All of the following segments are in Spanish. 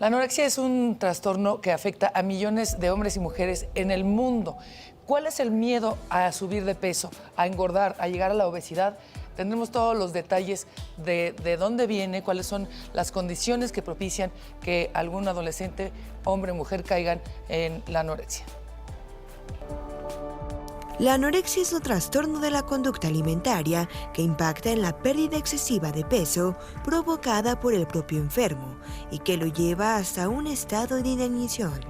La anorexia es un trastorno que afecta a millones de hombres y mujeres en el mundo. ¿Cuál es el miedo a subir de peso, a engordar, a llegar a la obesidad? Tendremos todos los detalles de dónde viene, cuáles son las condiciones que propician que algún adolescente, hombre o mujer, caigan en la anorexia. La anorexia es un trastorno de la conducta alimentaria que impacta en la pérdida excesiva de peso provocada por el propio enfermo y que lo lleva hasta un estado de inanición.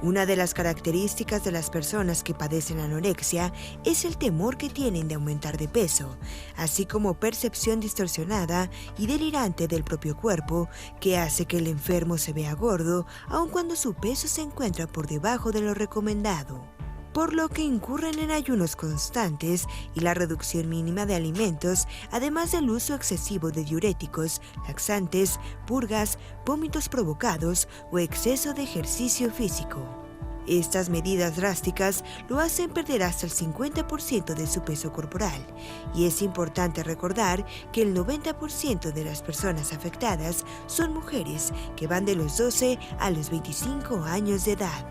Una de las características de las personas que padecen anorexia es el temor que tienen de aumentar de peso, así como percepción distorsionada y delirante del propio cuerpo que hace que el enfermo se vea gordo aun cuando su peso se encuentra por debajo de lo recomendado, por lo que incurren en ayunos constantes y la reducción mínima de alimentos, además del uso excesivo de diuréticos, laxantes, purgas, vómitos provocados o exceso de ejercicio físico. Estas medidas drásticas lo hacen perder hasta el 50% de su peso corporal, y es importante recordar que el 90% de las personas afectadas son mujeres que van de los 12 a los 25 años de edad.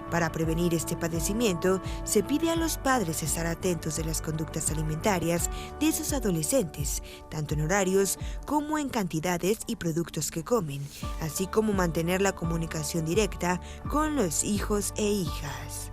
Para prevenir este padecimiento, se pide a los padres estar atentos de las conductas alimentarias de sus adolescentes, tanto en horarios como en cantidades y productos que comen, así como mantener la comunicación directa con los hijos e hijas.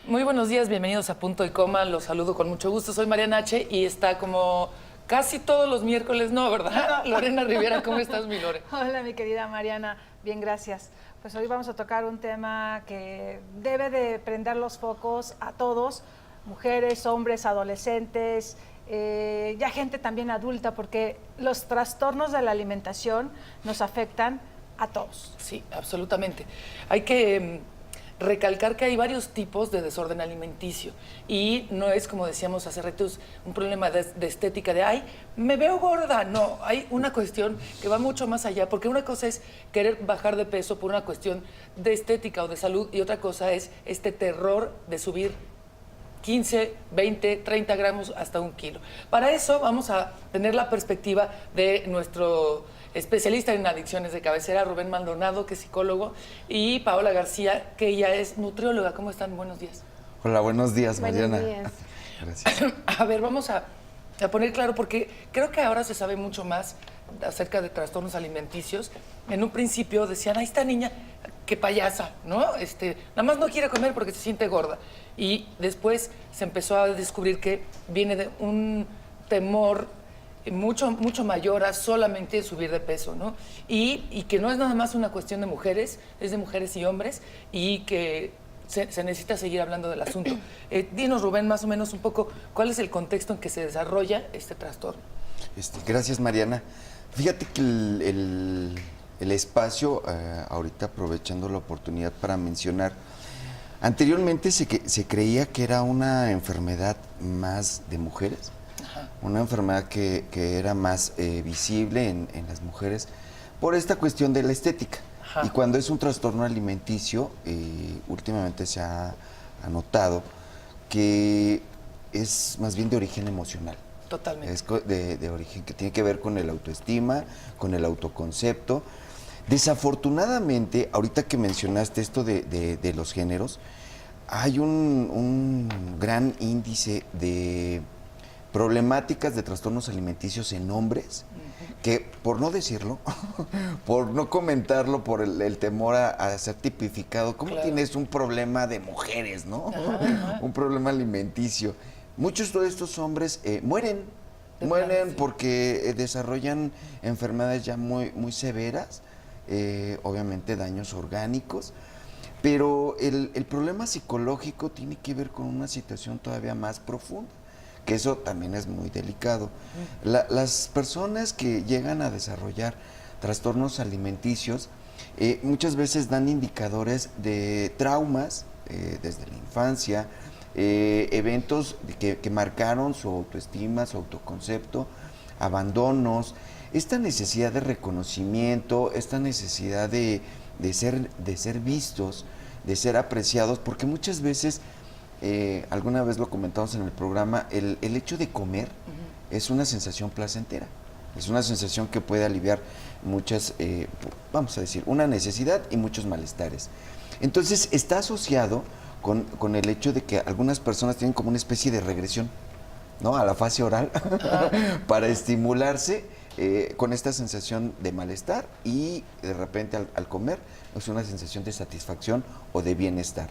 Muy buenos días, bienvenidos a Punto y Coma, los saludo con mucho gusto. Soy Mariana H. y está como casi todos los miércoles, ¿no, verdad? Lorena Rivera, ¿cómo estás, mi Lore? Hola, mi querida Mariana, bien, gracias. Pues hoy vamos a tocar un tema que debe de prender los focos a todos, mujeres, hombres, adolescentes, ya gente también adulta, porque los trastornos de la alimentación nos afectan a todos. Sí, absolutamente. Hay que recalcar que hay varios tipos de desorden alimenticio y no es, como decíamos hace ratos, un problema de estética, de ay, me veo gorda. No, hay una cuestión que va mucho más allá, porque una cosa es querer bajar de peso por una cuestión de estética o de salud y otra cosa es este terror de subir 15, 20, 30 gramos hasta 1 kilo. Para eso vamos a tener la perspectiva de nuestro especialista en adicciones de cabecera, Rubén Maldonado, que es psicólogo, y Paola García, que ella es nutrióloga. ¿Cómo están? Buenos días. Hola, buenos días, Mariana. Buenos días. Gracias. A ver, vamos a poner claro, porque creo que ahora se sabe mucho más acerca de trastornos alimenticios. En un principio decían, ay, esta niña, qué payasa, ¿no? Nada más no quiere comer porque se siente gorda. Y después se empezó a descubrir que viene de un temor mucho mayor a solamente subir de peso, ¿no? Y que no es nada más una cuestión de mujeres, es de mujeres y hombres, y que se necesita seguir hablando del asunto. Dinos, Rubén, más o menos un poco, ¿cuál es el contexto en que se desarrolla este trastorno? Gracias, Mariana. Fíjate que el espacio, ahorita aprovechando la oportunidad para mencionar, anteriormente se creía que era una enfermedad más de mujeres. Ajá. Una enfermedad que era más visible en las mujeres por esta cuestión de la estética. Ajá. Y cuando es un trastorno alimenticio, últimamente se ha notado que es más bien de origen emocional. Totalmente. Es de origen que tiene que ver con el autoestima, con el autoconcepto. Desafortunadamente, ahorita que mencionaste esto de los géneros, hay un gran índice de problemáticas de trastornos alimenticios en hombres que, por no decirlo, por no comentarlo, por el temor a ser tipificado, ¿cómo claro. Tienes un problema de mujeres, no? Ajá. Un problema alimenticio. Muchos de estos hombres mueren porque desarrollan enfermedades ya muy severas, obviamente daños orgánicos, pero el problema psicológico tiene que ver con una situación todavía más profunda, que eso también es muy delicado. Las personas que llegan a desarrollar trastornos alimenticios muchas veces dan indicadores de traumas desde la infancia, eventos que marcaron su autoestima, su autoconcepto, abandonos, esta necesidad de reconocimiento, esta necesidad de de ser vistos, de ser apreciados, porque muchas veces, alguna vez lo comentamos en el programa, el hecho de comer es una sensación placentera, es una sensación que puede aliviar muchas, vamos a decir, una necesidad y muchos malestares. Entonces está asociado con el hecho de que algunas personas tienen como una especie de regresión, ¿no?, a la fase oral para estimularse con esta sensación de malestar, y de repente al comer es una sensación de satisfacción o de bienestar.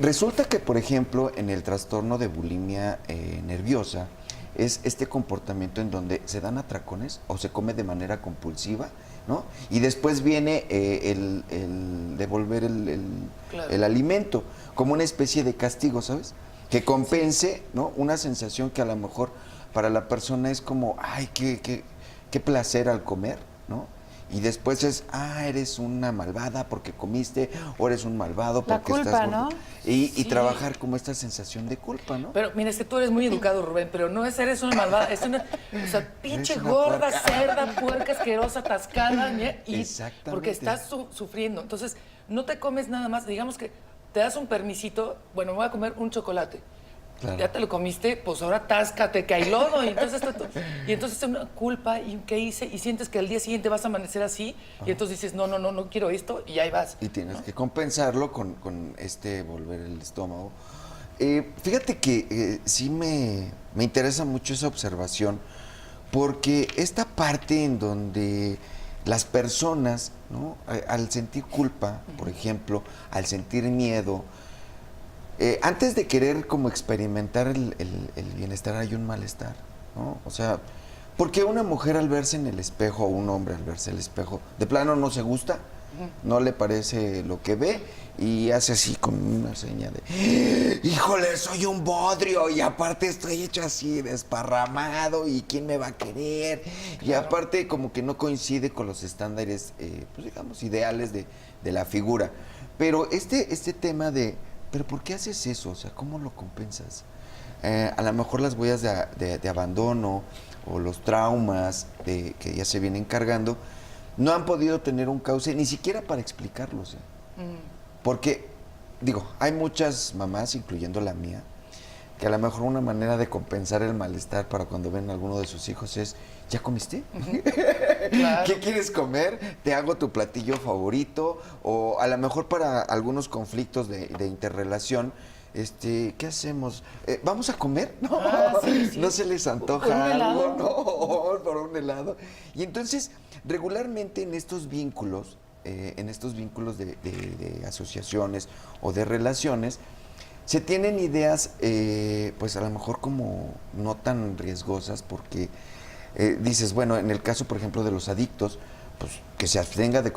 Resulta que, por ejemplo, en el trastorno de bulimia nerviosa, es este comportamiento en donde se dan atracones o se come de manera compulsiva, ¿no? Y después viene el devolver el alimento como una especie de castigo, ¿sabes? Que compense, ¿no?, una sensación que a lo mejor para la persona es como, ay, qué placer al comer, ¿no? Y después es, eres una malvada porque comiste, o eres un malvado porque la culpa, estás gordo. ¿no? Y Sí. trabajar como esta sensación de culpa, ¿no? Pero mira, es que tú eres muy educado, Rubén, pero no es eres una malvada, es una, o sea, pinche una gorda, puerca. cerda, puerca, asquerosa, atascada, y Exactamente. porque estás sufriendo. Entonces, no te comes nada más, digamos que te das un permisito, bueno, me voy a comer un chocolate. Claro. Ya te lo comiste, pues ahora atáscate, que hay lodo. Y entonces es una culpa, ¿y qué hice? Y sientes que al día siguiente vas a amanecer así, y entonces dices, no quiero esto, y ahí vas. Y tienes que compensarlo con volver el estómago. Fíjate que sí me interesa mucho esa observación, porque esta parte en donde las personas, ¿no?, al sentir culpa, por ejemplo, al sentir miedo, antes de querer como experimentar el bienestar, hay un malestar, ¿no? O sea, ¿por qué una mujer al verse en el espejo, o un hombre al verse en el espejo, de plano no se gusta? No le parece lo que ve y hace así con una seña de, híjole, soy un bodrio, y aparte estoy hecho así desparramado, y quién me va a querer, y aparte como que no coincide con los estándares, pues digamos, ideales de la figura. Pero este tema de, ¿pero por qué haces eso? O sea, ¿cómo lo compensas? A lo mejor las huellas de abandono o los traumas que ya se vienen cargando no han podido tener un cauce ni siquiera para explicarlos. Porque, digo, hay muchas mamás, incluyendo la mía, que a lo mejor una manera de compensar el malestar para cuando ven a alguno de sus hijos es, ¿ya comiste? Claro. ¿Qué quieres comer? Te hago tu platillo favorito. O a lo mejor para algunos conflictos de interrelación, ¿qué hacemos? ¿Vamos a comer? No, Sí. no se les antoja ¿Por un helado? algo, no, por un helado. Y entonces, regularmente en estos vínculos de asociaciones o de relaciones, se tienen ideas, pues a lo mejor como no tan riesgosas, porque dices, bueno, en el caso, por ejemplo, de los adictos, pues que se abstenga de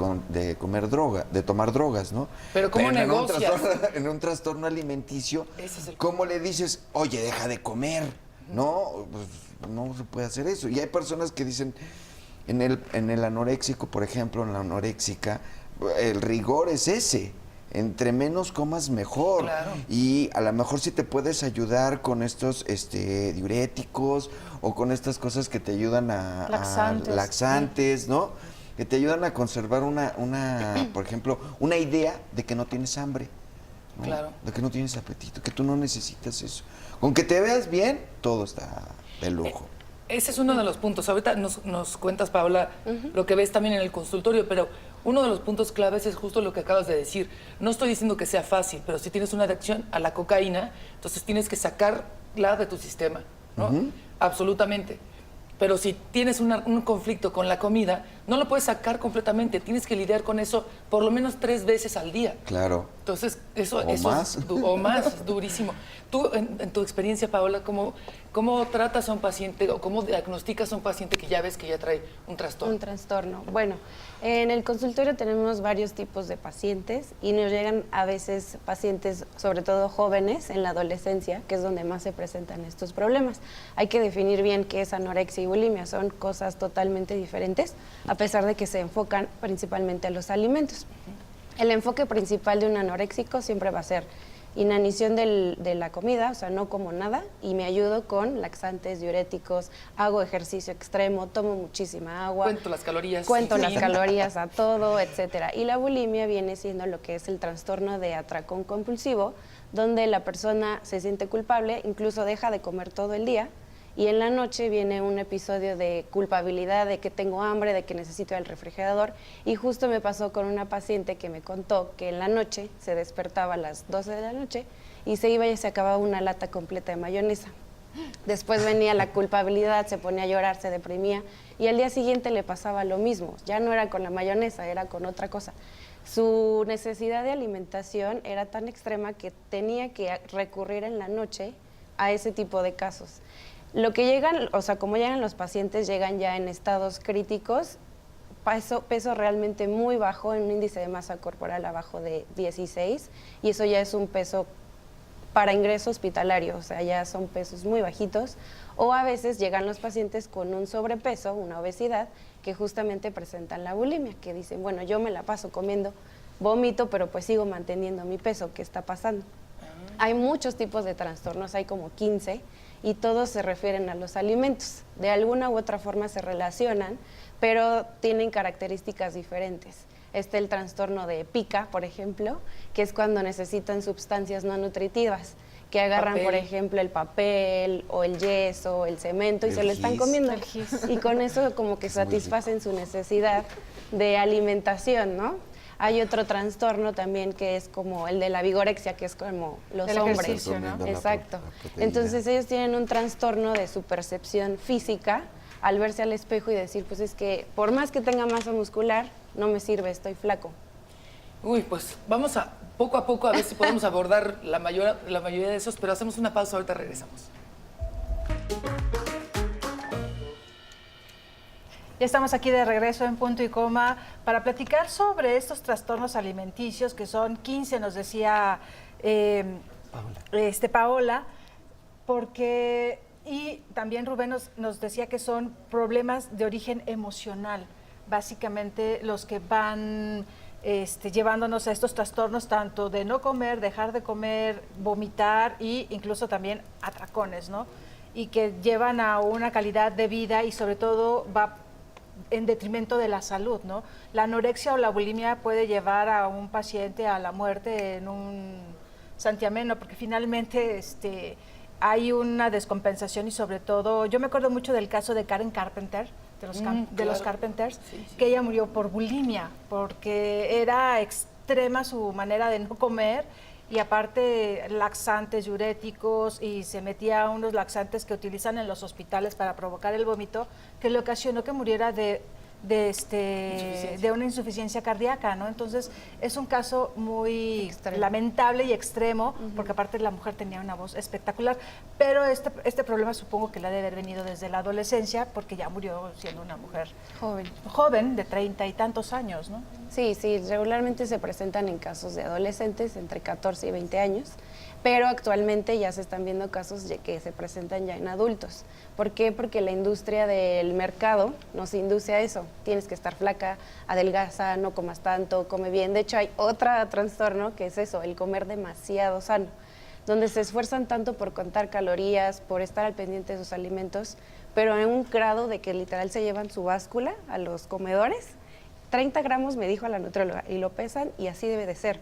comer droga, de tomar drogas, ¿no? Pero ¿cómo negocias? En un trastorno alimenticio, Ese es el ¿cómo le dices, oye, deja de comer? No, pues no se puede hacer eso. Y hay personas que dicen, en el anoréxico, por ejemplo, en la anoréxica, el rigor es ese. Entre menos comas, mejor. Claro. Y a lo mejor si te puedes ayudar con estos diuréticos o con estas cosas que te ayudan a laxantes, ¿no? Que te ayudan a conservar por ejemplo, una idea de que no tienes hambre, ¿no? Claro. De que no tienes apetito, que tú no necesitas eso. Con que te veas bien, todo está de lujo. Ese es uno de los puntos. Ahorita nos cuentas, Paola, lo que ves también en el consultorio, pero uno de los puntos claves es justo lo que acabas de decir. No estoy diciendo que sea fácil, pero si tienes una adicción a la cocaína, entonces tienes que sacarla de tu sistema, ¿no? Absolutamente. Pero si tienes un conflicto con la comida, no lo puedes sacar completamente. Tienes que lidiar con eso por lo menos 3 veces al día. Claro. Entonces, eso más. o más, es durísimo. Tú, en tu experiencia, Paola, ¿cómo tratas a un paciente o cómo diagnosticas a un paciente que ya ves que ya trae un trastorno? Un trastorno. Bueno, en el consultorio tenemos varios tipos de pacientes y nos llegan a veces pacientes, sobre todo jóvenes, en la adolescencia, que es donde más se presentan estos problemas. Hay que definir bien qué es anorexia y bulimia, son cosas totalmente diferentes, a pesar de que se enfocan principalmente a los alimentos. El enfoque principal de un anoréxico siempre va a ser inanición de la comida, o sea, no como nada, y me ayudo con laxantes, diuréticos, hago ejercicio extremo, tomo muchísima agua. Cuento las calorías. Cuento Sí. las calorías a todo, etcétera. Y la bulimia viene siendo lo que es el trastorno de atracón compulsivo, donde la persona se siente culpable, incluso deja de comer todo el día, y en la noche viene un episodio de culpabilidad, de que tengo hambre, de que necesito ir al refrigerador. Y justo me pasó con una paciente que me contó que en la noche se despertaba a las 12 de la noche y se iba y se acababa una lata completa de mayonesa. Después venía la culpabilidad, se ponía a llorar, se deprimía y al día siguiente le pasaba lo mismo. Ya no era con la mayonesa, era con otra cosa. Su necesidad de alimentación era tan extrema que tenía que recurrir en la noche a ese tipo de casos. Lo que llegan, o sea, como llegan los pacientes, llegan ya en estados críticos, peso realmente muy bajo, en un índice de masa corporal abajo de 16, y eso ya es un peso para ingreso hospitalario, o sea, ya son pesos muy bajitos, o a veces llegan los pacientes con un sobrepeso, una obesidad, que justamente presentan la bulimia, que dicen, bueno, yo me la paso comiendo, vomito, pero pues sigo manteniendo mi peso, ¿qué está pasando? Hay muchos tipos de trastornos, hay como 15, y todos se refieren a los alimentos. De alguna u otra forma se relacionan, pero tienen características diferentes. Está el trastorno de pica, por ejemplo, que es cuando necesitan sustancias no nutritivas, que agarran, por ejemplo, el papel o el yeso, el cemento y se lo están comiendo. Y con eso como que satisfacen su necesidad de alimentación, ¿no? Hay otro trastorno también que es como el de la vigorexia, que es como los El hombres. ejercicio, ¿no? Exacto. Entonces ellos tienen un trastorno de su percepción física al verse al espejo y decir, pues es que por más que tenga masa muscular, no me sirve, estoy flaco. Uy, pues vamos a poco a ver si podemos abordar la mayoría de esos, pero hacemos una pausa, ahorita regresamos. Ya estamos aquí de regreso en Punto y Coma para platicar sobre estos trastornos alimenticios, que son 15, nos decía Paola, porque, y también Rubén nos decía que son problemas de origen emocional, básicamente los que van llevándonos a estos trastornos tanto de no comer, dejar de comer, vomitar e incluso también atracones, ¿no? Y que llevan a una calidad de vida y sobre todo va en detrimento de la salud, ¿no? La anorexia o la bulimia puede llevar a un paciente a la muerte en un santiamén, ¿no? Porque finalmente hay una descompensación y sobre todo, yo me acuerdo mucho del caso de Karen Carpenter, de los Carpenters, sí. Que ella murió por bulimia, porque era extrema su manera de no comer y aparte laxantes, diuréticos, y se metía unos laxantes que utilizan en los hospitales para provocar el vómito, que le ocasionó que muriera de una insuficiencia cardíaca, ¿no? Entonces es un caso muy lamentable y extremo, porque aparte la mujer tenía una voz espectacular, pero este problema supongo que le ha de haber venido desde la adolescencia, porque ya murió siendo una mujer joven de 30 y tantos años, ¿no? Sí, regularmente se presentan en casos de adolescentes entre 14 y 20 años, pero actualmente ya se están viendo casos de que se presentan ya en adultos. ¿Por qué? Porque la industria del mercado nos induce a eso. Tienes que estar flaca, adelgaza, no comas tanto, come bien. De hecho, hay otro trastorno que es eso, el comer demasiado sano, donde se esfuerzan tanto por contar calorías, por estar al pendiente de sus alimentos, pero en un grado de que literal se llevan su báscula a los comedores. 30 gramos, me dijo la nutrióloga, y lo pesan y así debe de ser.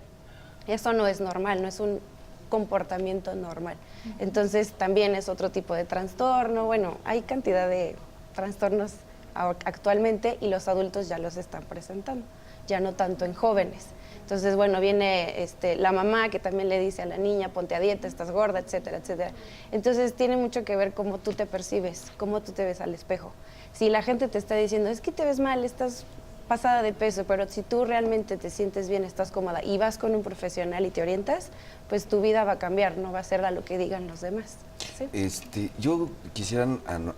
Eso no es normal, no es un comportamiento normal. Entonces también es otro tipo de trastorno. Bueno, hay cantidad de trastornos actualmente y los adultos ya los están presentando, ya no tanto en jóvenes. Entonces, bueno, viene la mamá que también le dice a la niña, ponte a dieta, estás gorda, etcétera, etcétera. Entonces tiene mucho que ver cómo tú te percibes, cómo tú te ves al espejo. Si la gente te está diciendo, es que te ves mal, estás pasada de peso, pero si tú realmente te sientes bien, estás cómoda y vas con un profesional y te orientas, pues tu vida va a cambiar, no va a ser a lo que digan los demás. ¿Sí? Yo quisiera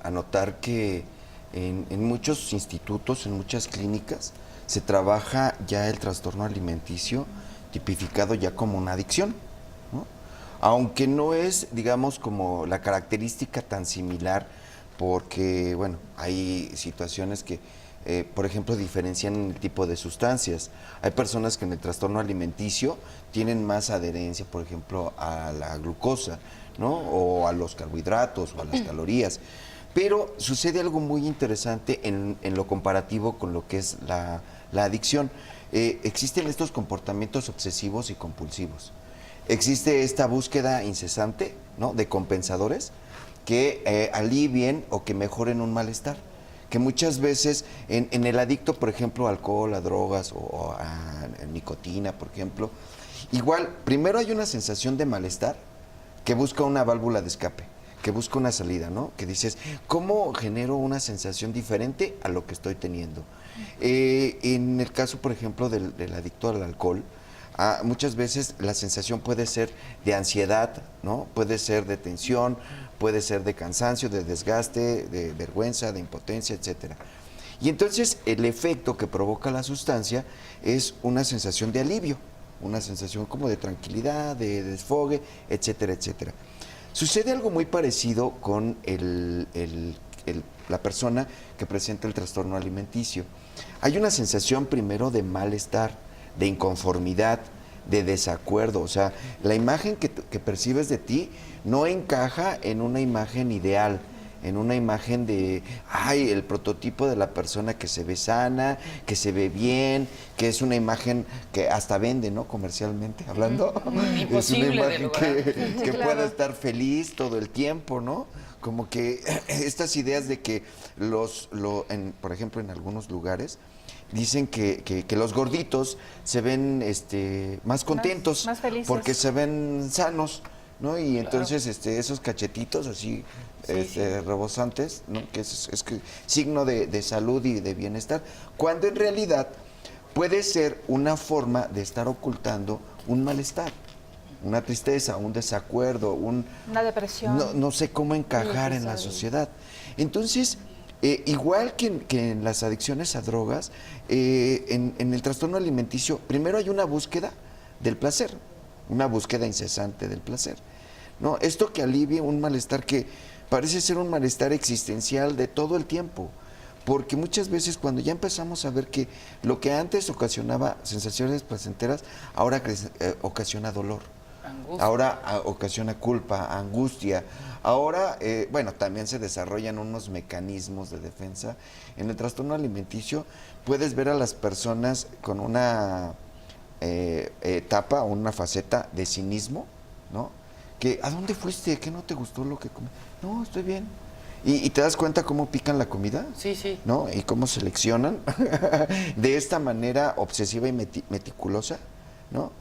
anotar que en muchos institutos, en muchas clínicas, se trabaja ya el trastorno alimenticio tipificado ya como una adicción, ¿no? Aunque no es, digamos, como la característica tan similar, porque, bueno, hay situaciones que por ejemplo, diferencian el tipo de sustancias. Hay personas que en el trastorno alimenticio tienen más adherencia, por ejemplo, a la glucosa, ¿no? O a los carbohidratos o a las calorías. Pero sucede algo muy interesante en lo comparativo con lo que es la adicción. Existen estos comportamientos obsesivos y compulsivos. Existe esta búsqueda incesante, ¿no?, de compensadores que alivien o que mejoren un malestar. Que muchas veces en el adicto, por ejemplo, a alcohol, a drogas o a nicotina, por ejemplo, igual, primero hay una sensación de malestar que busca una válvula de escape, que busca una salida, ¿no? Que dices, ¿cómo genero una sensación diferente a lo que estoy teniendo? En el caso, por ejemplo, del adicto al alcohol, muchas veces la sensación puede ser de ansiedad, ¿no? Puede ser de tensión, puede ser de cansancio, de desgaste, de vergüenza, de impotencia, etcétera. Y entonces el efecto que provoca la sustancia es una sensación de alivio, una sensación como de tranquilidad, de desfogue, etcétera, etcétera. Sucede algo muy parecido con la persona que presenta el trastorno alimenticio. Hay una sensación primero de malestar, de inconformidad, de desacuerdo. O sea, la imagen que percibes de ti no encaja en una imagen ideal, en una imagen de, el prototipo de la persona que se ve sana, que se ve bien, que es una imagen que hasta vende, ¿no?, comercialmente hablando. Imposible es de una lograr. imagen que Claro. pueda estar feliz todo el tiempo, ¿no? Como que estas ideas de que por ejemplo, en algunos lugares dicen que los gorditos se ven más contentos, más felices. porque se ven sanos, ¿no? Y entonces esos cachetitos así rebosantes, ¿no?, que es que signo de salud y de bienestar, cuando en realidad puede ser una forma de estar ocultando un malestar, una tristeza, un desacuerdo, Una depresión. no sé cómo encajar en la sociedad. Entonces, igual que en las adicciones a drogas, en el trastorno alimenticio, primero hay una búsqueda del placer, una búsqueda incesante del placer, ¿no? Esto que alivie un malestar que parece ser un malestar existencial de todo el tiempo, porque muchas veces cuando ya empezamos a ver que lo que antes ocasionaba sensaciones placenteras, ahora ocasiona dolor. Angustia. Ahora ocasiona culpa, angustia. Ahora, también se desarrollan unos mecanismos de defensa. En el trastorno alimenticio puedes ver a las personas con una etapa o una faceta de cinismo, ¿no? Que, ¿a dónde fuiste? ¿Qué no te gustó lo que comí? No, estoy bien. Y te das cuenta cómo pican la comida, Sí, sí. ¿no? Y cómo seleccionan de esta manera obsesiva y meticulosa, ¿no?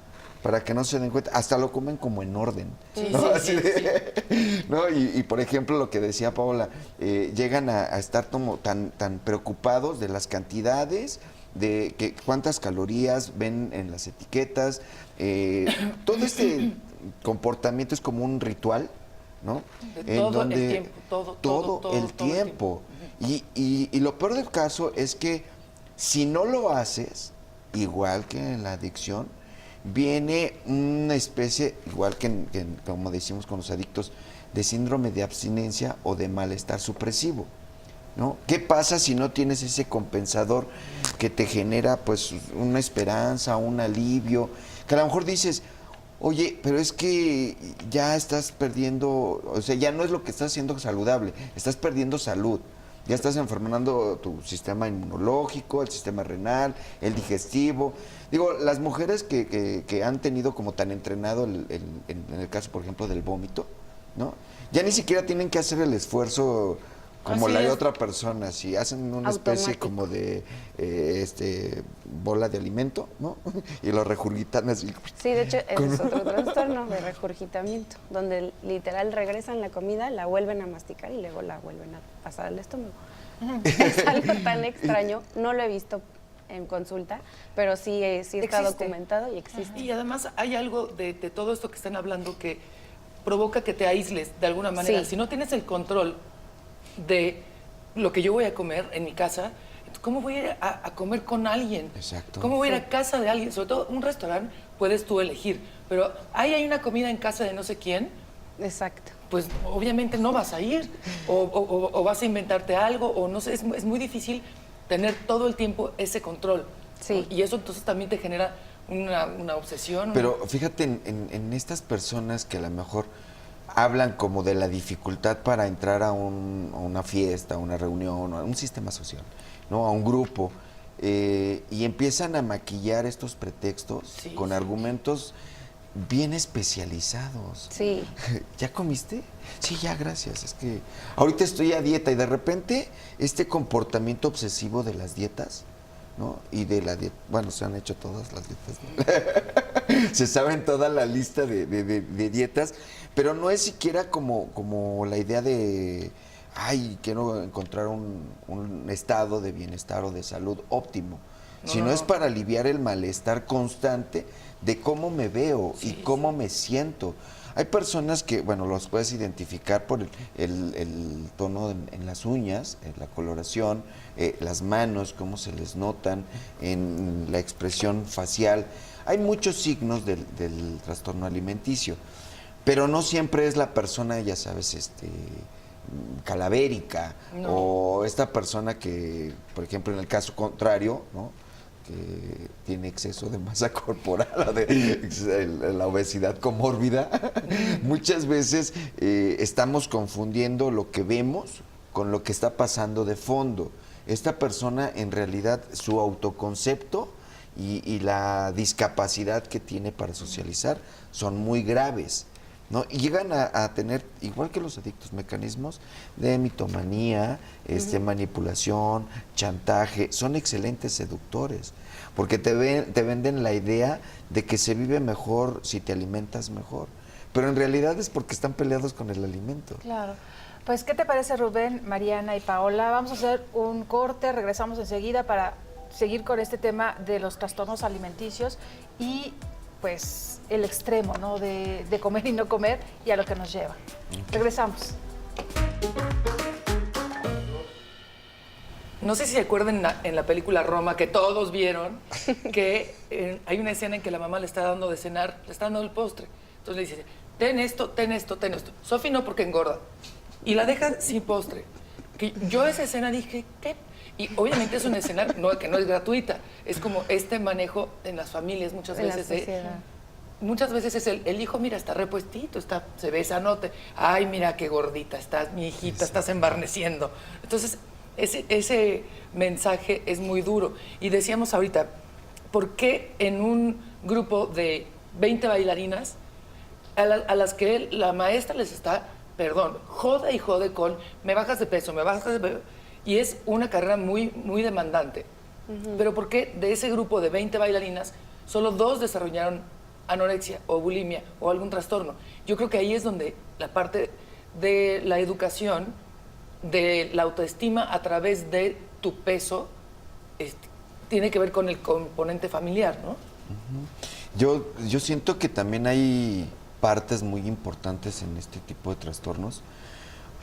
Para que no se den cuenta, hasta lo comen como en orden, Sí, ¿no? sí, Así sí, de- ¿no? Y, por ejemplo, lo que decía Paola, llegan a estar como tan preocupados de las cantidades, de que cuántas calorías ven en las etiquetas, todo este comportamiento es como un ritual, ¿no? De todo el tiempo, todo el el tiempo. Y lo peor del caso es que si no lo haces, igual que en la adicción, viene una especie, igual como decimos con los adictos, de síndrome de abstinencia o de malestar supresivo, ¿no? ¿Qué pasa si no tienes ese compensador que te genera pues una esperanza, un alivio? Que a lo mejor dices, oye, pero es que ya estás perdiendo, o sea, ya no es lo que estás haciendo saludable, estás perdiendo salud. Ya estás enfermando tu sistema inmunológico, el sistema renal, el digestivo. Digo, las mujeres que han tenido como tan entrenado, en el caso, por ejemplo, del vómito, ¿no? Ya ni siquiera tienen que hacer el esfuerzo como Así la de es. otra persona, si hacen una especie Automático. como de bola de alimento, ¿no? Y lo regurgitan así. Sí, de hecho, ese es otro trastorno de regurgitamiento, donde literal regresan la comida, la vuelven a masticar y luego la vuelven a pasar al estómago. Es algo tan extraño, no lo he visto en consulta, pero sí, sí está Existe. documentado y existe. Y además hay algo de todo esto que están hablando que provoca que te aísles de alguna manera. Sí. Si no tienes el control de lo que yo voy a comer en mi casa, ¿cómo voy a ir a comer con alguien? Exacto. ¿Cómo voy a ir a casa de alguien? Sobre todo un restaurante puedes tú elegir, pero ahí hay una comida en casa de no sé quién, Exacto. pues obviamente no vas a ir o vas a inventarte algo o no sé, es muy difícil tener todo el tiempo ese control. Sí. Y eso entonces también te genera una obsesión. Pero fíjate en estas personas que a lo mejor hablan como de la dificultad para entrar a una fiesta, a una reunión, a un sistema social, ¿no? A un grupo, y empiezan a maquillar estos pretextos Sí, con sí. argumentos bien especializados. Sí. ¿Ya comiste? Sí, ya, gracias. Es que ahorita estoy a dieta y de repente este comportamiento obsesivo de las dietas, ¿no? Y de la dieta, bueno, se han hecho todas las dietas, ¿no? Se saben toda la lista de dietas, pero no es siquiera como la idea de, ay, quiero encontrar un estado de bienestar o de salud óptimo, sino es para aliviar el malestar constante de cómo me veo y cómo me siento. Hay personas que, bueno, los puedes identificar por el tono en las uñas, en la coloración, las manos, cómo se les notan, en la expresión facial. Hay muchos signos del trastorno alimenticio, pero no siempre es la persona, ya sabes, calavérica, No. o esta persona que, por ejemplo, en el caso contrario, ¿no? Que tiene exceso de masa corporal, la obesidad comórbida, muchas veces estamos confundiendo lo que vemos con lo que está pasando de fondo. Esta persona, en realidad, su autoconcepto y la discapacidad que tiene para socializar son muy graves, ¿no? Y llegan a tener, igual que los adictos, mecanismos de mitomanía, manipulación, chantaje. Son excelentes seductores, porque te venden la idea de que se vive mejor si te alimentas mejor. Pero en realidad es porque están peleados con el alimento. Claro. Pues, ¿qué te parece, Rubén, Mariana y Paola? Vamos a hacer un corte, regresamos enseguida para seguir con este tema de los trastornos alimenticios y pues el extremo, ¿no? De comer y no comer y a lo que nos lleva. Regresamos. No sé si se acuerdan en la película Roma, que todos vieron, que hay una escena en que la mamá le está dando de cenar, le está dando el postre. Entonces le dice, ten esto, ten esto, ten esto. Sofi no, porque engorda. Y la deja sin postre. Que yo esa escena dije, ¿qué? Y obviamente es una escena que no es gratuita. Es como este manejo en las familias muchas En la veces. sociedad. Muchas veces es el hijo, mira, está repuestito, se ve sanote. Ay, mira qué gordita estás, mi hijita, estás embarneciendo. Entonces, ese mensaje es muy duro. Y decíamos ahorita, ¿por qué en un grupo de 20 bailarinas a las que la maestra les está, perdón, jode y jode con, me bajas de peso, me bajas de peso? Y es una carrera muy, muy demandante. Pero ¿por qué de ese grupo de 20 bailarinas, solo 2 desarrollaron anorexia o bulimia o algún trastorno? Yo creo que ahí es donde la parte de la educación, de la autoestima a través de tu peso, tiene que ver con el componente familiar, ¿no? Yo siento que también hay partes muy importantes en este tipo de trastornos,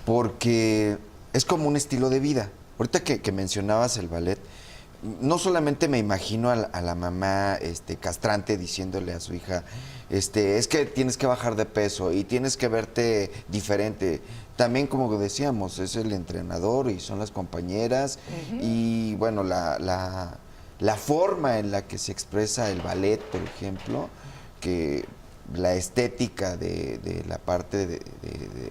porque es como un estilo de vida. Ahorita que mencionabas el ballet, no solamente me imagino a la mamá castrante diciéndole a su hija, es que tienes que bajar de peso y tienes que verte diferente. También, como decíamos, es el entrenador y son las compañeras. Y bueno, la forma en la que se expresa el ballet, por ejemplo, que la estética de la parte de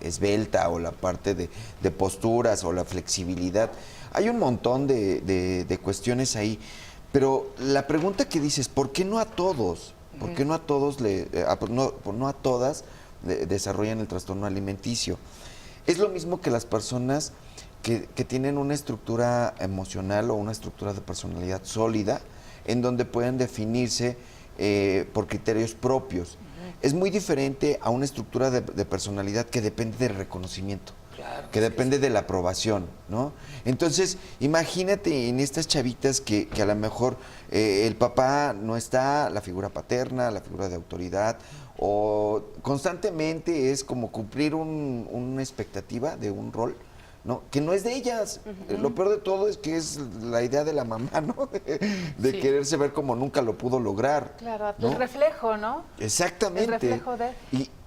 esbelta o la parte de posturas o la flexibilidad. Hay un montón de cuestiones ahí, pero la pregunta que dices, ¿por qué no a todos? ¿Por qué no a todos no a todas desarrollan el trastorno alimenticio? Es lo mismo que las personas que tienen una estructura emocional o una estructura de personalidad sólida, en donde pueden definirse por criterios propios. Es muy diferente a una estructura de personalidad que depende del reconocimiento. Claro, Que depende de la aprobación, ¿no? Entonces, imagínate en estas chavitas que a lo mejor el papá no está, la figura paterna, la figura de autoridad, o constantemente es como cumplir una expectativa de un rol, ¿no? Que no es de ellas. Lo peor de todo es que es la idea de la mamá, ¿no? De Sí. quererse ver como nunca lo pudo lograr. Claro, ¿no? el reflejo, ¿no? Exactamente. El reflejo de...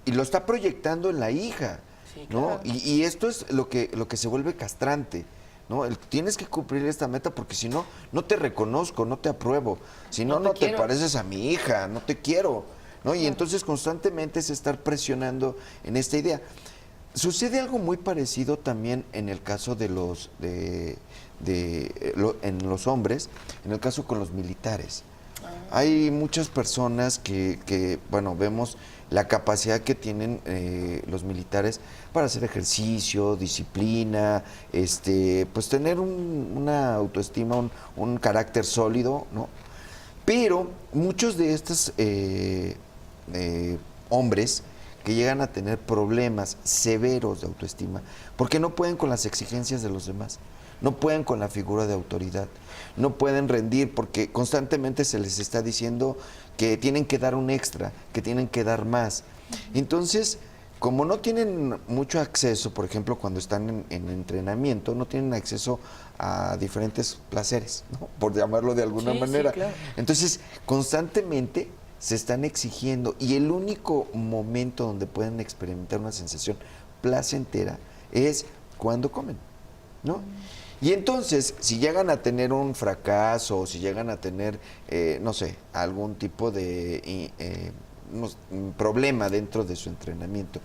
Y lo está proyectando en la hija, Sí, ¿no? claro. Y esto es lo que se vuelve castrante, ¿no? Tienes que cumplir esta meta porque si no, no te reconozco, no te apruebo. Si no, No te no te quiero. pareces a mi hija, no te quiero, ¿no? Y entonces constantemente es estar presionando en esta idea. Sucede algo muy parecido también en el caso de en los hombres, en el caso con los militares. Hay muchas personas bueno, vemos la capacidad que tienen los militares para hacer ejercicio, disciplina, pues tener una autoestima, un carácter sólido, ¿no? Pero muchos de estos hombres que llegan a tener problemas severos de autoestima, porque no pueden con las exigencias de los demás, no pueden con la figura de autoridad, no pueden rendir porque constantemente se les está diciendo que tienen que dar un extra, que tienen que dar más. Entonces, como no tienen mucho acceso, por ejemplo, cuando están en entrenamiento, no tienen acceso a diferentes placeres, ¿no? Por llamarlo de alguna Sí, sí, manera. claro. Entonces, constantemente se están exigiendo y el único momento donde pueden experimentar una sensación placentera es cuando comen, ¿no? Y entonces, si llegan a tener un fracaso o si llegan a tener, no sé, algún tipo de problema dentro de su entrenamiento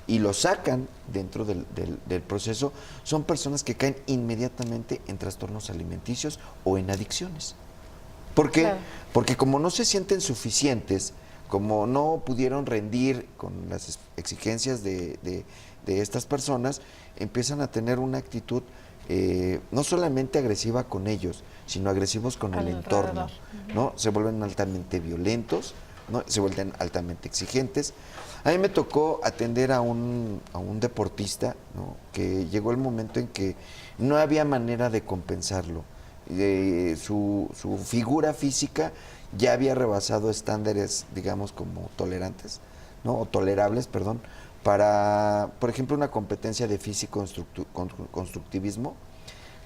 y lo sacan dentro del proceso, son personas que caen inmediatamente en trastornos alimenticios o en adicciones. ¿Por qué? Claro. Porque como no se sienten suficientes, como no pudieron rendir con las exigencias de estas personas, empiezan a tener una actitud no solamente agresiva con ellos, sino agresivos con el entorno, ¿no? Se vuelven altamente violentos, ¿no? Se vuelven altamente exigentes. A mí me tocó atender a un deportista, ¿no? Que llegó el momento en que no había manera de compensarlo. Su figura física ya había rebasado estándares, digamos, como tolerantes, ¿no? O tolerables, perdón, para, por ejemplo, una competencia de físico constructivismo,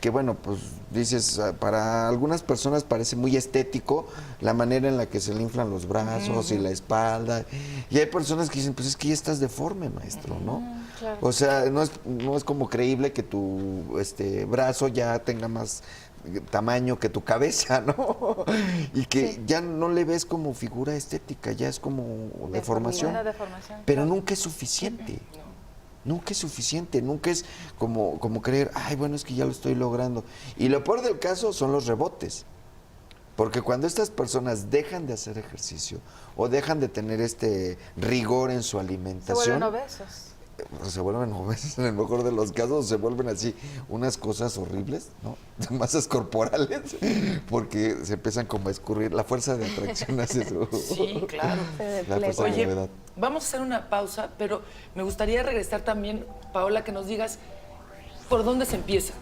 que bueno, pues dices, para algunas personas parece muy estético la manera en la que se le inflan los brazos y la espalda, y hay personas que dicen, pues es que ya estás deforme, maestro, ¿no? Claro. O sea, no es como creíble que tu brazo ya tenga más tamaño que tu cabeza, ¿no? Y que ya no le ves como figura estética, ya es como deformación. Una deformación. Pero claro. nunca es suficiente. Nunca es suficiente, nunca es como creer, ay, bueno, es que ya lo estoy logrando. Y lo peor del caso son los rebotes. Porque cuando estas personas dejan de hacer ejercicio o dejan de tener este rigor en su Se alimentación, vuelven obesos. se vuelven obesos en el mejor de los casos, se vuelven así unas cosas horribles, ¿no? Masas corporales, porque se empiezan como a escurrir, la fuerza de atracción hace su... Sí, claro. La fuerza de Oye, gravedad. vamos a hacer una pausa, pero me gustaría regresar también, Paola, que nos digas por dónde se empieza.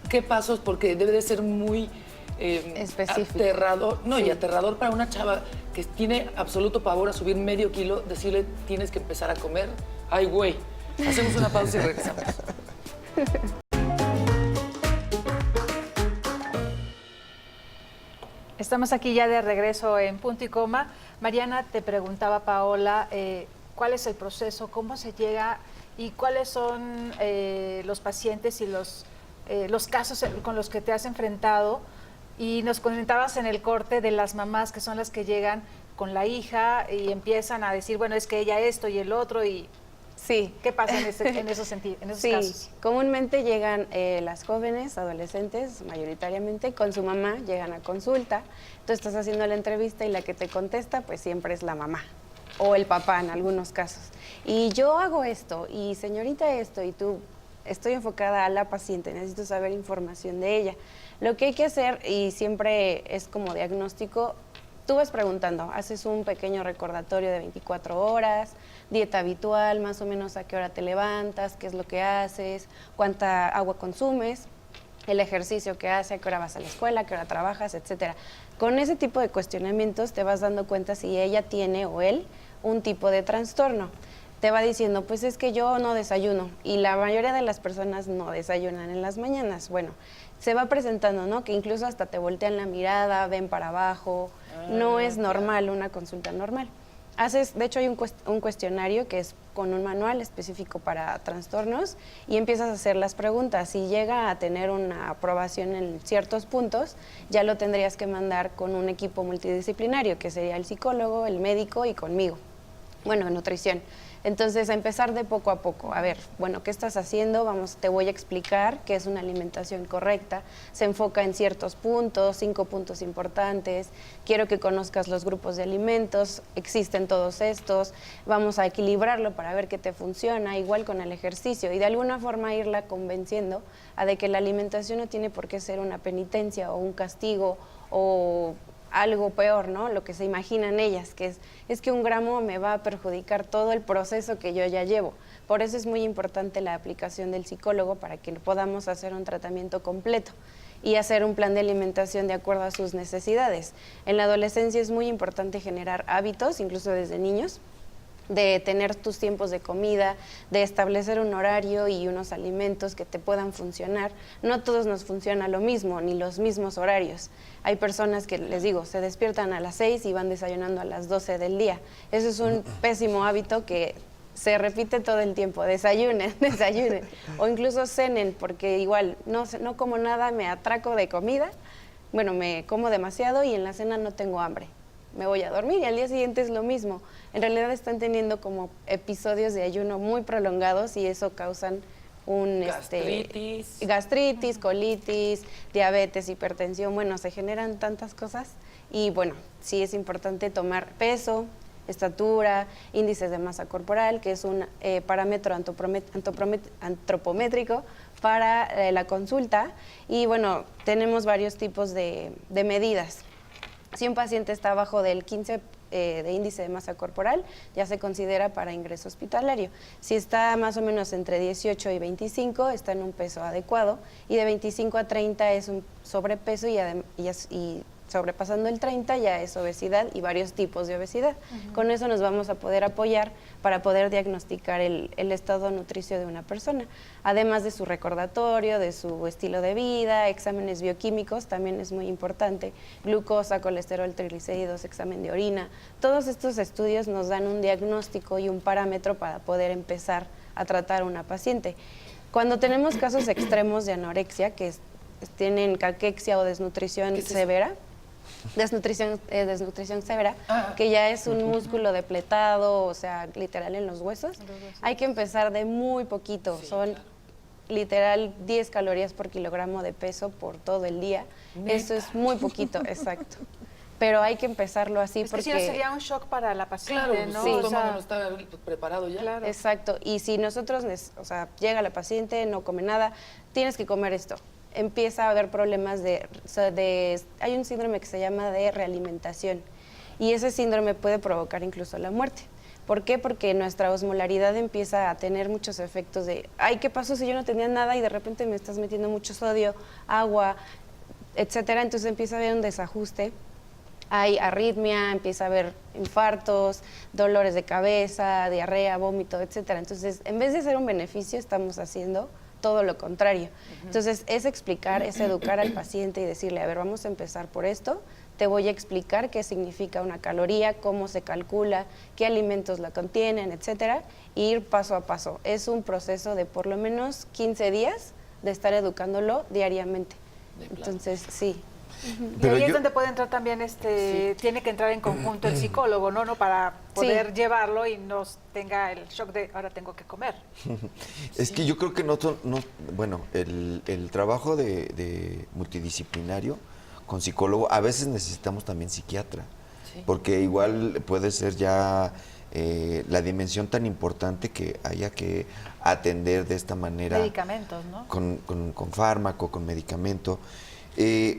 ¿Qué pasos? Porque debe de ser muy Específico. aterrador. No, y Sí. aterrador para una chava que tiene absoluto pavor a subir medio kilo, decirle tienes que empezar a comer. Ay, güey. Hacemos una pausa y regresamos. Estamos aquí ya de regreso en Punto y Coma. Mariana, te preguntaba Paola, ¿cuál es el proceso? ¿Cómo se llega? ¿Y cuáles son los pacientes y los casos con los que te has enfrentado? Y nos comentabas en el corte de las mamás que son las que llegan con la hija y empiezan a decir, bueno, es que ella esto y el otro y... Sí. ¿Qué pasa en esos Sí, casos? comúnmente llegan las jóvenes, adolescentes, mayoritariamente, con su mamá, llegan a consulta, tú estás haciendo la entrevista y la que te contesta, pues siempre es la mamá o el papá en algunos casos. Y yo hago esto, y señorita esto, y tú, estoy enfocada a la paciente, necesito saber información de ella. Lo que hay que hacer, y siempre es como diagnóstico, tú vas preguntando, haces un pequeño recordatorio de 24 horas, dieta habitual, más o menos a qué hora te levantas, qué es lo que haces, cuánta agua consumes, el ejercicio que haces, a qué hora vas a la escuela, a qué hora trabajas, etcétera. Con ese tipo de cuestionamientos te vas dando cuenta si ella tiene o él un tipo de trastorno. Te va diciendo, pues es que yo no desayuno, y la mayoría de las personas no desayunan en las mañanas. Bueno, se va presentando, ¿no? Que incluso hasta te voltean la mirada, ven para abajo, no es normal una consulta normal. De hecho hay un cuestionario que es con un manual específico para trastornos y empiezas a hacer las preguntas. Si llega a tener una aprobación en ciertos puntos, ya lo tendrías que mandar con un equipo multidisciplinario, que sería el psicólogo, el médico y conmigo. Bueno, nutrición. Entonces, a empezar de poco a poco. A ver, bueno, ¿qué estás haciendo? Te voy a explicar qué es una alimentación correcta. Se enfoca en ciertos puntos, 5 puntos importantes. Quiero que conozcas los grupos de alimentos. Existen todos estos. Vamos a equilibrarlo para ver qué te funciona, igual con el ejercicio. Y de alguna forma irla convenciendo a de que la alimentación no tiene por qué ser una penitencia o un castigo o algo peor, ¿no? Lo que se imaginan ellas, que es que un gramo me va a perjudicar todo el proceso que yo ya llevo. Por eso es muy importante la aplicación del psicólogo para que podamos hacer un tratamiento completo y hacer un plan de alimentación de acuerdo a sus necesidades. En la adolescencia es muy importante generar hábitos, incluso desde niños, de tener tus tiempos de comida, de establecer un horario y unos alimentos que te puedan funcionar. No todos nos funciona lo mismo, ni los mismos horarios. Hay personas que, les digo, se despiertan a las 6 y van desayunando a las 12 del día. Eso es un pésimo hábito que se repite todo el tiempo. Desayunen, desayunen. O incluso cenen, porque igual no como nada, me atraco de comida. Bueno, me como demasiado y en la cena no tengo hambre. Me voy a dormir y al día siguiente es lo mismo. En realidad están teniendo como episodios de ayuno muy prolongados y eso causan gastritis, colitis, diabetes, hipertensión. Bueno, se generan tantas cosas y bueno, sí es importante tomar peso, estatura, índices de masa corporal, que es un parámetro antropométrico para la consulta. Y bueno, tenemos varios tipos de medidas. Si un paciente está abajo del 15 de índice de masa corporal, ya se considera para ingreso hospitalario. Si está más o menos entre 18 y 25, está en un peso adecuado, y de 25 a 30 es un sobrepeso y sobrepasando el 30 ya es obesidad y varios tipos de obesidad. Con eso nos vamos a poder apoyar para poder diagnosticar el estado nutricio de una persona, además de su recordatorio, de su estilo de vida, exámenes bioquímicos, también es muy importante, glucosa, colesterol, triglicéridos, examen de orina. Todos estos estudios nos dan un diagnóstico y un parámetro para poder empezar a tratar a una paciente. Cuando tenemos casos extremos de anorexia, que tienen caquexia o desnutrición severa, desnutrición severa, que ya es un músculo depletado, o sea, literal en los huesos. Hay que empezar de muy poquito, son literal 10 calorías por kilogramo de peso por todo el día. ¿Neta? Eso es muy poquito, exacto. Pero hay que empezarlo así porque... si no sería un shock para la paciente, claro, ¿no? Sí, o sea, no está preparado ya. Claro. Exacto, y si nosotros, llega la paciente, no come nada, tienes que comer esto. Empieza a haber problemas hay un síndrome que se llama de realimentación y ese síndrome puede provocar incluso la muerte. ¿Por qué? Porque nuestra osmolaridad empieza a tener muchos efectos de, ay, ¿qué pasó si yo no tenía nada y de repente me estás metiendo mucho sodio, agua, etcétera? Entonces empieza a haber un desajuste, hay arritmia, empieza a haber infartos, dolores de cabeza, diarrea, vómito, etcétera. Entonces, en vez de ser un beneficio, estamos haciendo todo lo contrario. Entonces, es explicar, es educar al paciente y decirle, a ver, vamos a empezar por esto, te voy a explicar qué significa una caloría, cómo se calcula, qué alimentos la contienen, etcétera, e ir paso a paso. Es un proceso de por lo menos 15 días de estar educándolo diariamente. Entonces, sí. Y ahí es donde puede entrar también, tiene que entrar en conjunto el psicólogo, ¿no? Para poder llevarlo y no tenga el shock de ahora tengo que comer. Es que yo creo que el trabajo de multidisciplinario con psicólogo, a veces necesitamos también psiquiatra, porque igual puede ser ya la dimensión tan importante que haya que atender de esta manera. Medicamentos, ¿no? Con fármaco, con medicamento.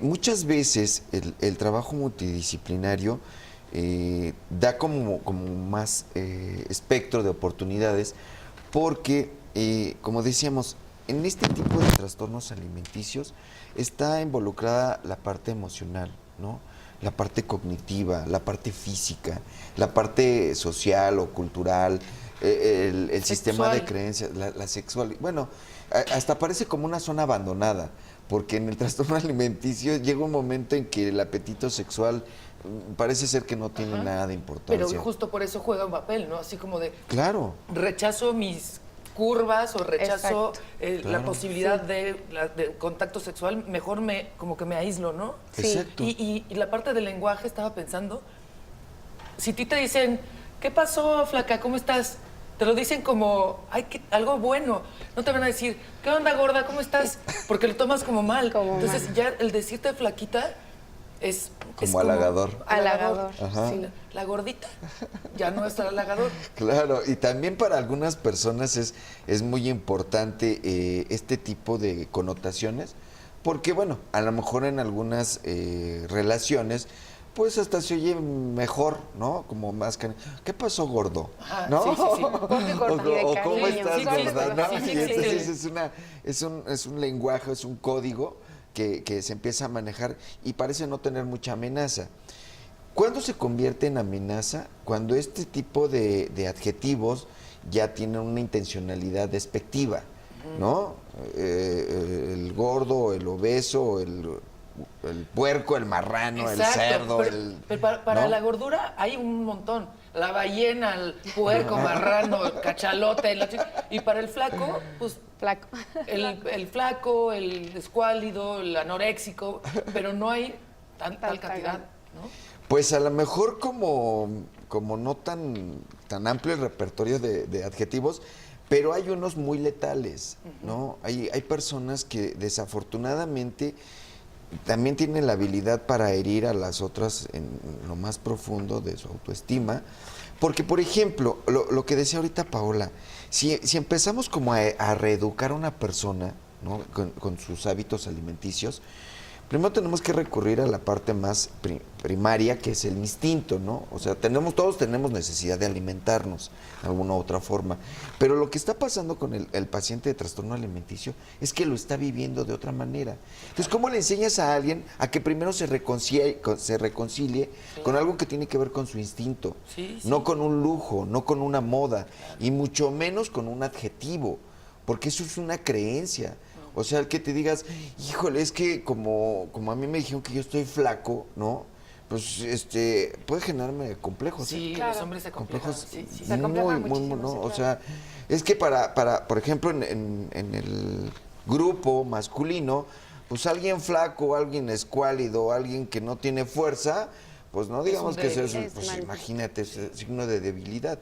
Muchas veces el trabajo multidisciplinario da como más espectro de oportunidades porque, como decíamos, en este tipo de trastornos alimenticios está involucrada la parte emocional, ¿no? La parte cognitiva, la parte física, la parte social o cultural, el sistema de creencias, la sexual. Bueno, hasta parece como una zona abandonada, porque en el trastorno alimenticio llega un momento en que el apetito sexual parece ser que no tiene nada de importancia. Pero justo por eso juega un papel, ¿no? Así como de Claro. rechazo mis curvas o rechazo Exacto. la posibilidad de contacto sexual, mejor como que me aíslo, ¿no? Sí. Exacto. Y la parte del lenguaje, estaba pensando, si a ti te dicen, ¿qué pasó, flaca? ¿Cómo estás? Te lo dicen como, ay, algo bueno. No te van a decir, ¿qué onda, gorda? ¿Cómo estás? Porque lo tomas como mal. Como Entonces mal. ya el decirte flaquita es Como halagador. Halagador. Ajá. Sí, la gordita ya no es halagador. Claro, y también para algunas personas es muy importante este tipo de connotaciones, porque bueno, a lo mejor en algunas relaciones, relaciones, pues hasta se oye mejor, ¿no? Como más ¿qué pasó, gordo? Ajá, ¿No? sí, sí, sí. Gordo y gorda. O ¿cómo cariño. estás, Sí, gorda? ¿No? sí, sí, Y sí, entonces es un lenguaje, es un código que se empieza a manejar y parece no tener mucha amenaza. ¿Cuándo se convierte en amenaza? Cuando este tipo de adjetivos ya tienen una intencionalidad despectiva, ¿no? El gordo, el obeso, el puerco, el marrano, el cerdo. Pero para ¿no? la gordura hay un montón. La ballena, el puerco, marrano, el cachalote. Y para el flaco, pues Flaco. el flaco, el escuálido, el anoréxico, pero no hay tal cantidad, ¿no? Pues a lo mejor como no tan amplio el repertorio de adjetivos, pero hay unos muy letales, ¿no? Hay personas que desafortunadamente también tienen la habilidad para herir a las otras en lo más profundo de su autoestima. Porque, por ejemplo, lo que decía ahorita Paola, si empezamos como a reeducar a una persona, ¿no? con sus hábitos alimenticios, primero tenemos que recurrir a la parte más primaria, que es el instinto, ¿no? O sea, todos tenemos necesidad de alimentarnos de alguna u otra forma. Pero lo que está pasando con el paciente de trastorno alimenticio es que lo está viviendo de otra manera. Entonces, ¿cómo le enseñas a alguien a que primero se reconcilie con algo que tiene que ver con su instinto? Sí, sí. No con un lujo, no con una moda, y mucho menos con un adjetivo, porque eso es una creencia. O sea, el que te digas, híjole, es que como a mí me dijeron que yo estoy flaco, ¿no? Pues puede generarme complejos. Sí, Claro. los hombres se complejan. Complejos Sí, sí, Se sí. acomplejan muchísimo, ¿no? sí, O claro. sea, es que por ejemplo, en el grupo masculino, pues alguien flaco, alguien escuálido, alguien que no tiene fuerza, pues no digamos que eso es pues mal. imagínate, es signo de debilidad.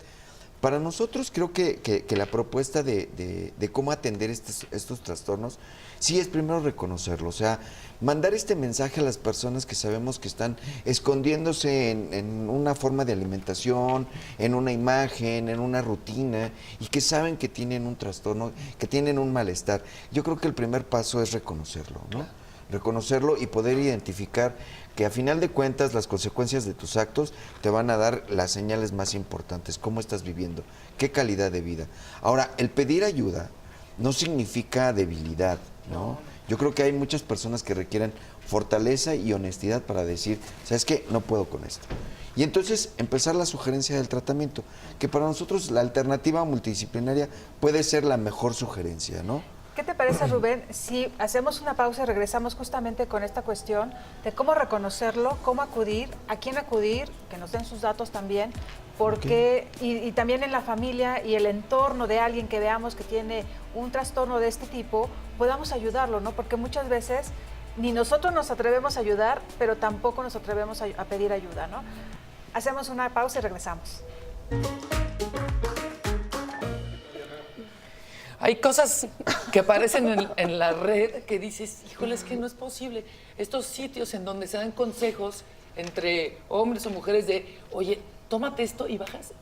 Para nosotros creo que la propuesta de cómo atender estos trastornos, sí es primero reconocerlo, o sea, mandar este mensaje a las personas que sabemos que están escondiéndose en una forma de alimentación, en una imagen, en una rutina, y que saben que tienen un trastorno, que tienen un malestar. Yo creo que el primer paso es reconocerlo, ¿no? Reconocerlo y poder identificar que a final de cuentas las consecuencias de tus actos te van a dar las señales más importantes, cómo estás viviendo, qué calidad de vida. Ahora, el pedir ayuda no significa debilidad, ¿no? Yo creo que hay muchas personas que requieren fortaleza y honestidad para decir, ¿sabes qué? No puedo con esto. Y entonces empezar la sugerencia del tratamiento, que para nosotros la alternativa multidisciplinaria puede ser la mejor sugerencia, ¿no? ¿Qué te parece, Rubén, si hacemos una pausa y regresamos justamente con esta cuestión de cómo reconocerlo, cómo acudir, a quién acudir, que nos den sus datos también, porque y también en la familia y el entorno de alguien que veamos que tiene un trastorno de este tipo, podamos ayudarlo, ¿no? Porque muchas veces ni nosotros nos atrevemos a ayudar, pero tampoco nos atrevemos a pedir ayuda, ¿no? Hacemos una pausa y regresamos. Hay cosas que aparecen en la red que dices, híjole, es que no es posible. Estos sitios en donde se dan consejos entre hombres o mujeres de, oye, tómate esto y bajas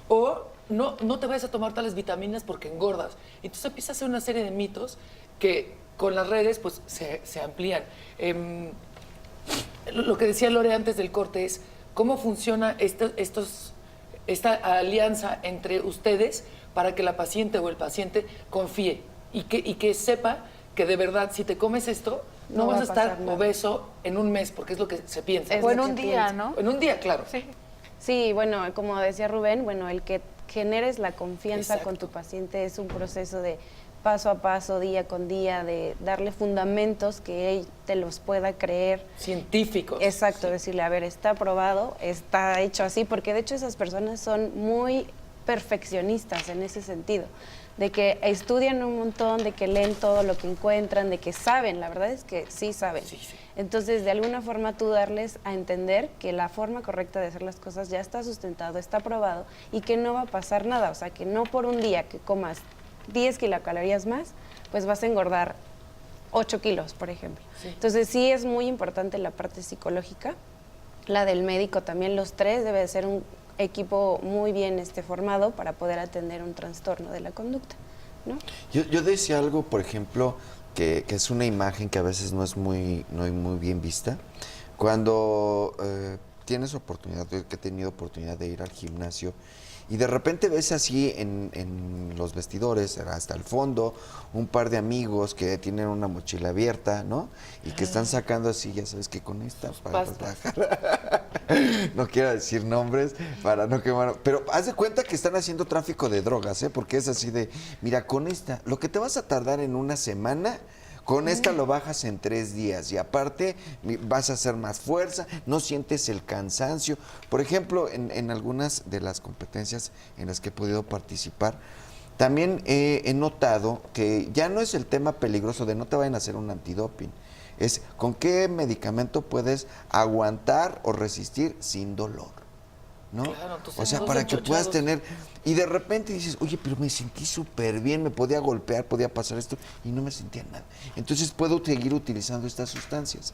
o no te vayas a tomar tales vitaminas porque engordas. Y entonces empieza a hacer una serie de mitos que con las redes pues se amplían. Lo que decía Lore antes del corte es cómo funciona esta alianza entre ustedes para que la paciente o el paciente confíe y que sepa que de verdad si te comes esto no vas a estar nada. obeso en un mes, porque es lo que se piensa. Es O en lo un que día, pienso. ¿no? En un día, claro. Sí. Sí, bueno, como decía Rubén, bueno, el que generes la confianza Exacto. con tu paciente es un proceso de paso a paso, día con día, de darle fundamentos que él te los pueda creer. Científicos. Exacto, decirle, a ver, está probado, está hecho así, porque de hecho esas personas son muy perfeccionistas en ese sentido, de que estudian un montón, de que leen todo lo que encuentran, de que saben, la verdad es que sí saben. Sí, sí. Entonces, de alguna forma tú darles a entender que la forma correcta de hacer las cosas ya está sustentado, está probado y que no va a pasar nada, o sea, que no por un día que comas 10 kilocalorías más, pues vas a engordar 8 kilos, por ejemplo. Sí. Entonces, sí es muy importante la parte psicológica, la del médico también, los tres, debe de ser un equipo muy bien formado para poder atender un trastorno de la conducta, ¿no? Yo decía algo, por ejemplo, que es una imagen que a veces no es muy bien vista. Cuando tienes oportunidad, yo que he tenido oportunidad de ir al gimnasio, y de repente ves así en los vestidores, hasta el fondo, un par de amigos que tienen una mochila abierta, ¿no? Y que están sacando así, ya sabes que con esta para bajar. No quiero decir nombres para no quemar. Pero haz de cuenta que están haciendo tráfico de drogas, ¿eh? Porque es así de, mira, con esta, lo que te vas a tardar en una semana, con esta lo bajas en 3 días y aparte vas a hacer más fuerza, no sientes el cansancio. Por ejemplo, en algunas de las competencias en las que he podido participar, también he notado que ya no es el tema peligroso de no te vayan a hacer un antidoping, es con qué medicamento puedes aguantar o resistir sin dolor, ¿no? Claro, tus o sea, senos para que puedas enchochados. tener... Y de repente dices, oye, pero me sentí súper bien, me podía golpear, podía pasar esto, y no me sentía nada. Entonces puedo seguir utilizando estas sustancias.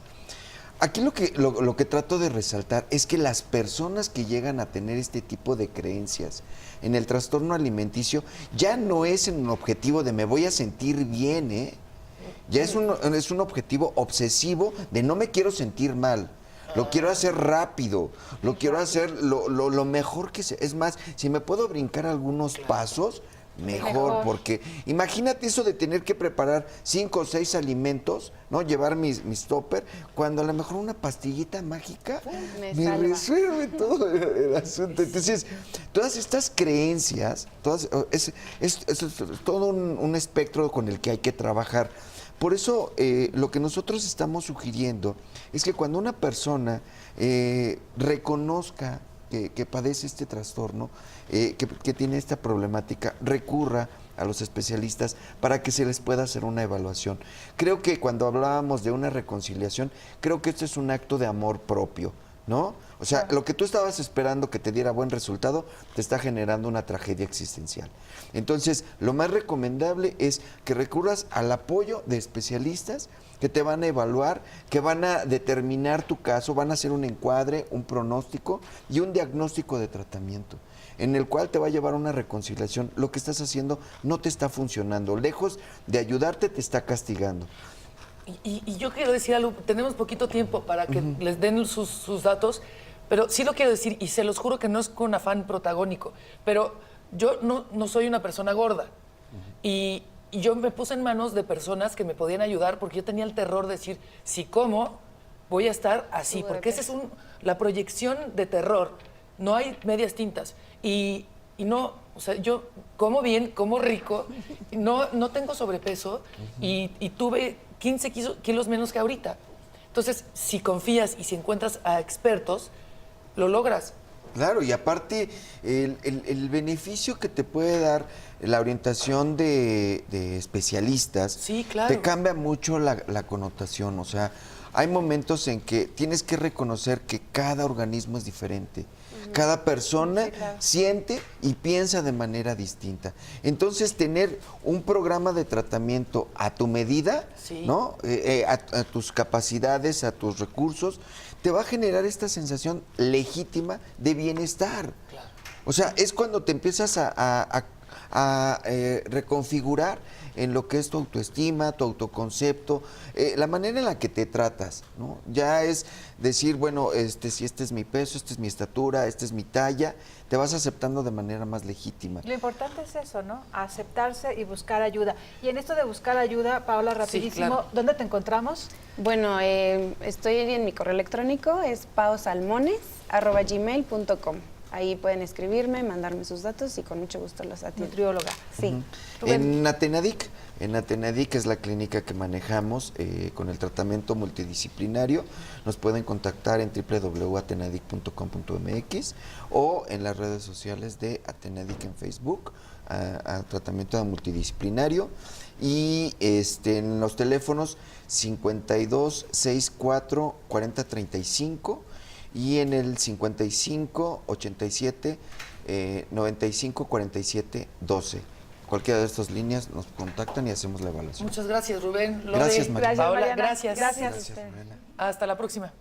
Aquí lo que trato de resaltar es que las personas que llegan a tener este tipo de creencias en el trastorno alimenticio ya no es en un objetivo de me voy a sentir bien, ¿eh? Ya es un objetivo obsesivo de no me quiero sentir mal. Lo quiero hacer rápido, lo quiero hacer lo mejor que sea. Es más, si me puedo brincar algunos pasos, mejor, porque imagínate eso de tener que preparar 5 o 6 alimentos, ¿no? Llevar mis tupper, cuando a lo mejor una pastillita mágica Me me salva. resuelve todo el asunto. Entonces, todas estas creencias, es todo un espectro con el que hay que trabajar. Por eso, lo que nosotros estamos sugiriendo es que cuando una persona reconozca que padece este trastorno, que tiene esta problemática, recurra a los especialistas para que se les pueda hacer una evaluación. Creo que cuando hablábamos de una reconciliación, creo que esto es un acto de amor propio, ¿no? O sea, lo que tú estabas esperando que te diera buen resultado, te está generando una tragedia existencial. Entonces, lo más recomendable es que recurras al apoyo de especialistas que te van a evaluar, que van a determinar tu caso, van a hacer un encuadre, un pronóstico y un diagnóstico de tratamiento, en el cual te va a llevar a una reconciliación. Lo que estás haciendo no te está funcionando. Lejos de ayudarte, te está castigando. Y yo quiero decir algo, tenemos poquito tiempo para que les den sus datos, pero sí lo quiero decir, y se los juro que no es con afán protagónico, pero yo no soy una persona gorda. Y yo me puse en manos de personas que me podían ayudar porque yo tenía el terror de decir, si como, voy a estar así, porque esa es la proyección de terror. No hay medias tintas. Y no, o sea, yo como bien, como rico, no tengo sobrepeso y tuve 15 kilos menos que ahorita. Entonces, si confías y si encuentras a expertos, lo logras. Claro, y aparte el beneficio que te puede dar la orientación de especialistas, Sí, claro. te cambia mucho la connotación. O sea, hay momentos en que tienes que reconocer que cada organismo es diferente. Cada persona siente y piensa de manera distinta. Entonces, tener un programa de tratamiento a tu medida, Sí. ¿no? A tus capacidades, a tus recursos, te va a generar esta sensación legítima de bienestar. Claro. O sea, es cuando te empiezas a reconfigurar en lo que es tu autoestima, tu autoconcepto, la manera en la que te tratas, ¿no? Ya es decir, bueno, si este es mi peso, esta es mi estatura, esta es mi talla, te vas aceptando de manera más legítima. Lo importante es eso, ¿no? Aceptarse y buscar ayuda. Y en esto de buscar ayuda, Paola, rapidísimo, claro. ¿dónde te encontramos? Bueno, estoy en mi correo electrónico, es paosalmones@gmail.com. Ahí pueden escribirme, mandarme sus datos y con mucho gusto los atiendo. Nutrióloga. Sí. Rubén. En Atenadic es la clínica que manejamos con el tratamiento multidisciplinario. Nos pueden contactar en www.atenadic.com.mx o en las redes sociales de Atenadic en Facebook, a tratamiento multidisciplinario. Y en los teléfonos 52 64 40 35 y en el 55 87 95 47 12. Cualquiera de estas líneas nos contactan y hacemos la evaluación. Muchas gracias, Rubén. Lore, Gracias, Mariana. Paola, Mariana. gracias. Gracias. Gracias, Mariana. Hasta la próxima.